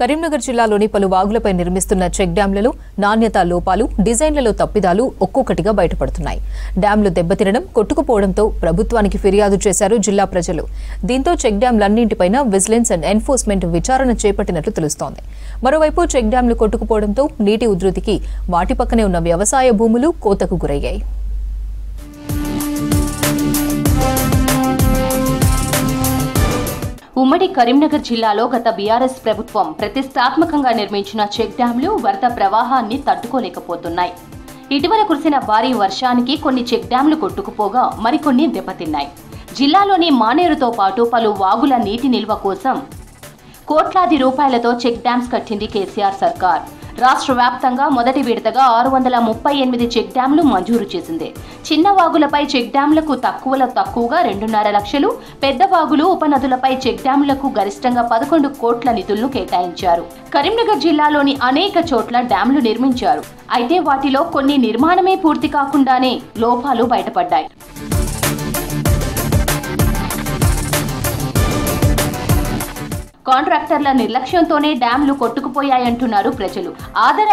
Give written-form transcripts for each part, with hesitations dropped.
కరీంనగర్ జిల్లాలోని పలు వాగులపై నిర్మిస్తున్న చెక్ డ్యాంలలో నాణ్యత లోపాలు, డిజైన్లలో తప్పిదాలు ఒక్కొక్కటిగా బయటపడుతున్నాయి. డ్యాంలు దెబ్బతినడం, కొట్టుకుపోవడంతో ప్రభుత్వానికి ఫిర్యాదు చేశారు జిల్లా ప్రజలు. దీంతో చెక్ డ్యాంలన్నింటిపైన విజిలెన్స్ అండ్ ఎన్ఫోర్స్మెంట్ విచారణ చేపట్టినట్లు తెలుస్తోంది. మరోవైపు చెక్ డ్యాంలు కొట్టుకుపోవడంతో నీటి ఉధృతికి వాటి పక్కనే ఉన్న వ్యవసాయ భూములు కోతకు గురయ్యాయి. ఉమ్మడి కరీంనగర్ జిల్లాలో గత బీఆర్ఎస్ ప్రభుత్వం ప్రతిష్టాత్మకంగా నిర్మించిన చెక్ డ్యాంలు వరద ప్రవాహాన్ని తట్టుకోలేకపోతున్నాయి. ఇటీవల కురిసిన భారీ వర్షానికి కొన్ని చెక్ డ్యాంలు కొట్టుకుపోగా మరికొన్ని దెబ్బతిన్నాయి. జిల్లాలోని మానేరుతో పాటు పలు వాగుల నీటి నిల్వ కోసం కోట్లాది రూపాయలతో చెక్ డ్యాంస్ కట్టింది కేసీఆర్ సర్కార్. రాష్ట్ర వ్యాప్తంగా మొదటి విడతగా 638 చెక్ డ్యాంలు మంజూరు చేసింది. చిన్న వాగులపై చెక్ డ్యాంలకు తక్కువగా 2.5 లక్షలు, పెద్ద వాగులు, ఉపనదులపై చెక్ డ్యాంలకు గరిష్టంగా 11 కోట్ల నిధులను కేటాయించారు. కరీంనగర్ జిల్లాలోని అనేక చోట్ల డ్యాంలు నిర్మించారు. అయితే వాటిలో కొన్ని నిర్మాణమే పూర్తి కాకుండానే లోపాలు బయటపడ్డాయి. కాంట్రాక్టర్ల నిర్లక్ష్యంతోనే డ్యాంలు కొట్టుకుపోయాయంటున్నారు ప్రజలు.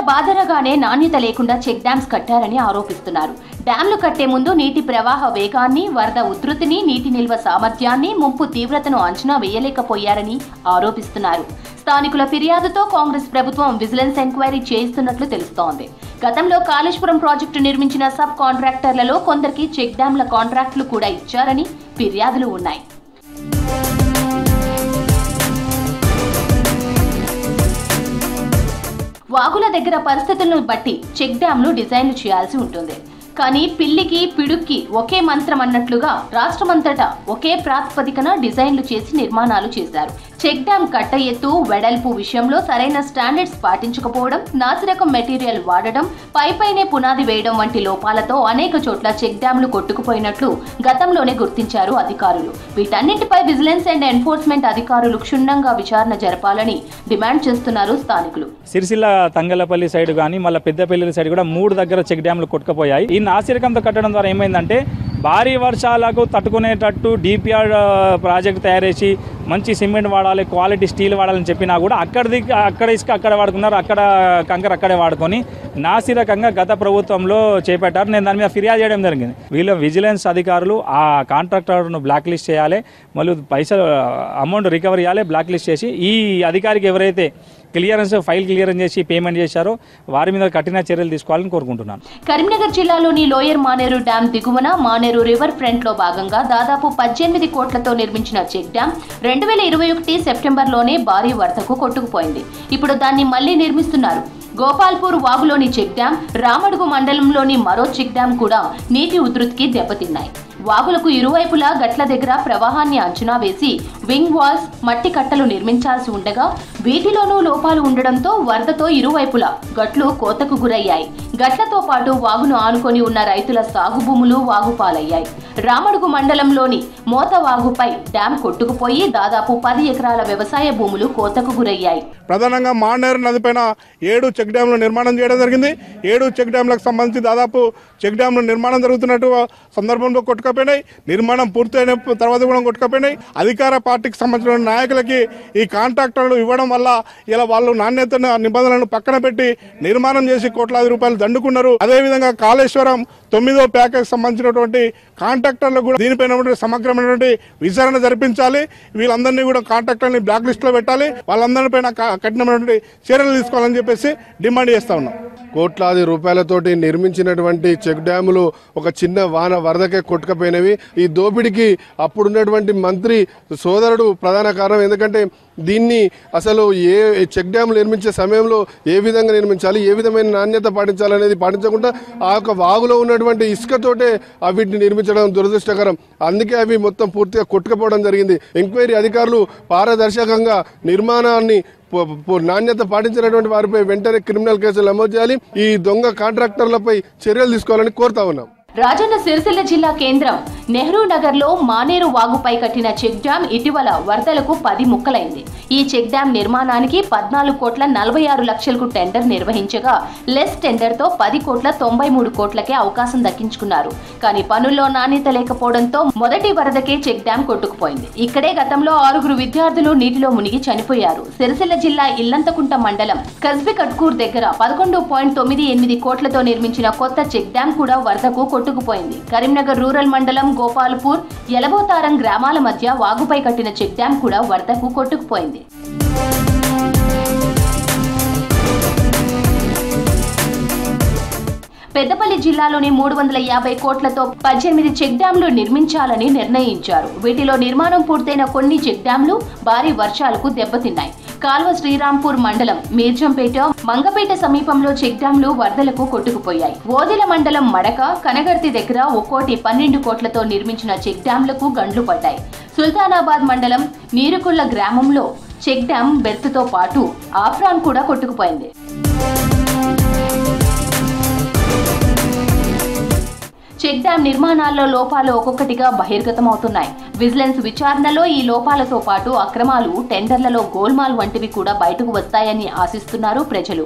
బాదరగానే నాణ్యత లేకుండా చెక్ డ్యామ్స్ కట్టారని ఆరోపిస్తున్నారు. డ్యాంలు కట్టే ముందు నీటి ప్రవాహ వేగాన్ని, వరద ఉధృతిని, నీటి నిల్వ సామర్థ్యాన్ని, ముంపు తీవ్రతను అంచనా వేయలేకపోయారని ఆరోపిస్తున్నారు. స్థానికుల ఫిర్యాదుతో కాంగ్రెస్ ప్రభుత్వం విజిలెన్స్ ఎంక్వైరీ చేయిస్తున్నట్లు తెలుస్తోంది. గతంలో కాళేశ్వరం ప్రాజెక్టు నిర్మించిన సబ్ కాంట్రాక్టర్లలో కొందరికి చెక్ డ్యాంల కాంట్రాక్టులు కూడా ఇచ్చారని ఫిర్యాదులు ఉన్నాయి. వాగుల దగ్గర పరిస్థితులను బట్టి చెక్ డ్యాంలు డిజైన్లు చేయాల్సి ఉంటుంది. కానీ పిల్లికి పిడుక్కి ఒకే మంత్రం అన్నట్లుగా రాష్ట్రమంతటా ఒకే ప్రాతిపదికన డిజైన్లు చేసి నిర్మాణాలు చేశారు. చెక్ డ్యాం కట్ట ఎత్తు, వెడల్పు విషయంలో సరైన స్టాండర్డ్స్ పాటించకపోవడం, నాసిరకం మెటీరియల్ వాడడం, పైపైనే పునాది వేయడం వంటి లోపాలతో అనేక చోట్ల చెక్ డ్యాంలు కొట్టుకుపోయినట్లు గతంలోనే గుర్తించారు అధికారులు. వీటన్నింటిపై విజిలెన్స్ అండ్ ఎన్ఫోర్స్మెంట్ అధికారులు క్షుణ్ణంగా విచారణ జరపాలని డిమాండ్ చేస్తున్నారు స్థానికులు. సిరిసిల్ల తంగలపల్లి సైడ్ కానీ మళ్ళీ పెద్దపల్లి సైడ్ కూడా 3 దగ్గర చెక్ డ్యాంలు కొట్టుకుపోయాయి. ఈ నాసిరకంతో కట్టడం ద్వారా ఏమైందంటే భారీ వర్షాలకు తట్టుకునేటట్టు డిపిఆర్ ప్రాజెక్ట్ తయారు చేసి మంచి సిమెంట్ వాడాలి, క్వాలిటీ స్టీల్ వాడాలని చెప్పినా కూడా అక్కడ ఇసుక అక్కడ వాడుకున్నారు, అక్కడ కంకర అక్కడే వాడుకొని నాసిరకంగా గత ప్రభుత్వంలో చేపట్టారు. నేను దాని మీద ఫిర్యాదు చేయడం జరిగింది. వీళ్ళు విజిలెన్స్ అధికారులు ఆ కాంట్రాక్టర్ను బ్లాక్ లిస్ట్ చేయాలి, మళ్ళీ పైసలు అమౌంట్ రికవరీ చేయాలి, బ్లాక్ లిస్ట్ చేసి ఈ అధికారికి ఎవరైతే ఫైల్ క్లియరెన్స్ చేసి పేమెంట్ చేశారో వారి మీద కఠిన చర్యలు తీసుకోవాలని కోరుకుంటున్నాను. కరీంనగర్ జిల్లాలోని లోయర్ మానేరు డ్యాం దిగువన మానేరు రివర్ ఫ్రంట్ లో భాగంగా దాదాపు 18 కోట్లతో నిర్మించిన చెక్ డ్యాం 2021 సెప్టెంబర్లోనే భారీ వరదకు కొట్టుకుపోయింది. ఇప్పుడు దాన్ని మళ్లీ నిర్మిస్తున్నారు. గోపాల్పూర్ వాగులోని చెక్ డ్యాం, రామడుగు మండలంలోని మరో చెక్ డ్యాం కూడా నీటి ఉధృతికి దెబ్బతిన్నాయి. వాగులకు ఇరువైపులా గట్ల దగ్గర ప్రవాహాన్ని అంచనా వేసి వింగ్ వాల్స్, మట్టి కట్టలు నిర్మించాల్సి ఉండగా వీటిలోనూ లోపాలు ఉండడంతో వరదతో ఇరువైపులా గట్లు కోతకు గురయ్యాయి. గట్లతో పాటు వాగును ఆనుకొని ఉన్న రైతుల సాగు భూములు వాగుపాలయ్యాయి. రామడుగు మండలంలోని మోతవాగుపై డ్యాం కొట్టుకుపోయి దాదాపు 10 ఎకరాల వ్యవసాయ భూములు కోతకు గురయ్యాయి. ప్రధానంగా మానేరు నదిపైన 7 చెక్ డ్యాంలు నిర్మాణం చేయడం జరిగింది. 7 చెక్ డ్యాంలకు సంబంధించి దాదాపు చెక్ డ్యాంలు నిర్మాణం జరుగుతున్నట్టు సందర్భంలో కొట్టుకపోయినాయి. నిర్మాణం పూర్తయిన తర్వాత కూడా కొట్టుకపోయినాయి. అధికార పార్టీకి సంబంధించిన నాయకులకి ఈ కాంట్రాక్టర్లు ఇవ్వడం వల్ల ఇలా వాళ్ళు నాణ్యత నిబంధనలను పక్కన పెట్టి నిర్మాణం చేసి కోట్లాది రూపాయలు దండుకున్నారు. అదేవిధంగా కాళేశ్వరం 9వ ప్యాకేజ్ సంబంధించినటువంటి కాంట్రాక్టర్లు కూడా దీనిపైన సమగ్రమైనటువంటి విచారణ జరిపించాలి. వీళ్ళందరినీ కూడా కాంట్రాక్టర్ని బ్లాక్ లిస్ట్ లో పెట్టాలి. వాళ్ళందరిపైన కఠినమైనటువంటి చర్యలు తీసుకోవాలని చెప్పేసి డిమాండ్ చేస్తా ఉన్నాం. కోట్లాది రూపాయలతోటి నిర్మించినటువంటి చెక్ డ్యాములు ఒక చిన్న వాన వరదకే కొట్టుకపోయినవి. ఈ దోపిడికి అప్పుడున్నటువంటి మంత్రి సోదరుడు ప్రధాన కారణం. ఎందుకంటే దీన్ని అసలు ఏ చెక్ డ్యాములు నిర్మించే సమయంలో ఏ విధంగా నిర్మించాలి, ఏ విధమైన నాణ్యత పాటించాలనేది పాటించకుండా ఆ యొక్క వాగులో ఉన్నటువంటి ఇసుకతోటే వీటిని నిర్మించడం దురదృష్టకరం. అందుకే అవి మొత్తం పూర్తిగా కొట్టుకుపోవడం జరిగింది. ఎంక్వైరీ అధికారులు పారదర్శకంగా నిర్మాణాన్ని నాణ్యత పాటించినటువంటి వారిపై వెంటనే క్రిమినల్ కేసులు నమోదు చేయాలి. ఈ దొంగ కాంట్రాక్టర్లపై చర్యలు తీసుకోవాలని కోరుతా ఉన్నాం. రాజన్న సిరిసిల్ల జిల్లా కేంద్రం నెహ్రూ నగర్లో మానేరు వాగుపై కట్టిన చెక్ డ్యాం ఇటీవల వరదలకు 10 ముక్కలైంది. ఈ చెక్ డ్యాం నిర్మాణానికి 14,46,00,000కు టెండర్ నిర్వహించగా లెస్ టెండర్తో 10,93 కోట్లకే అవకాశం దక్కించుకున్నారు. కానీ పనుల్లో నాణ్యత లేకపోవడంతో మొదటి వరదకే చెక్ డ్యాం కొట్టుకుపోయింది. ఇక్కడే గతంలో 6 విద్యార్థులు నీటిలో మునిగి చనిపోయారు. సిరిసిల్ల జిల్లా ఇల్లంతకుంట మండలం కస్బికట్కూర్ దగ్గర 11.98 కోట్లతో నిర్మించిన కొత్త చెక్ డ్యాం కూడా వరదకు కొట్టుకుపోయింది. కరీంనగర్ రూరల్ మండలం గోపాల్పూర్, యలబోతారం గ్రామాల మధ్య వాగుపై కట్టిన చెక్ డ్యాం కూడా వరదకు కొట్టుకుపోయింది. పెద్దపల్లి జిల్లాలోని 350 కోట్లతో 18 చెక్ డ్యాంలు నిర్మించాలని నిర్ణయించారు. వీటిలో నిర్మాణం పూర్తయిన కొన్ని చెక్ డ్యాంలు భారీ వర్షాలకు దెబ్బతిన్నాయి. కాల్వ శ్రీరాంపూర్ మండలం మీర్జంపేట, మంగపేట సమీపంలో చెక్ డ్యాంలు వరదలకు కొట్టుకుపోయాయి. ఓదిల మండలం మడక, కనగర్తి దగ్గర ఒక్కోటి 12 కోట్లతో నిర్మించిన చెక్ డ్యాంలకు గండ్లు పడ్డాయి. సుల్తానాబాద్ మండలం నీరుకుళ్ల గ్రామంలో చెక్ డ్యాం బెర్త్తో పాటు ఆఫ్రాన్ కూడా కొట్టుకుపోయింది. చెక్ డ్యాం నిర్మాణాల్లో లోపాలు ఒక్కొక్కటిగా బహిర్గతమవుతున్నాయి. విజిలెన్స్ విచారణలో ఈ లోపాలతో పాటు అక్రమాలు, టెండర్లలో గోల్మాల్ వంటివి కూడా బయటకు వస్తాయని ఆశిస్తున్నారు ప్రజలు.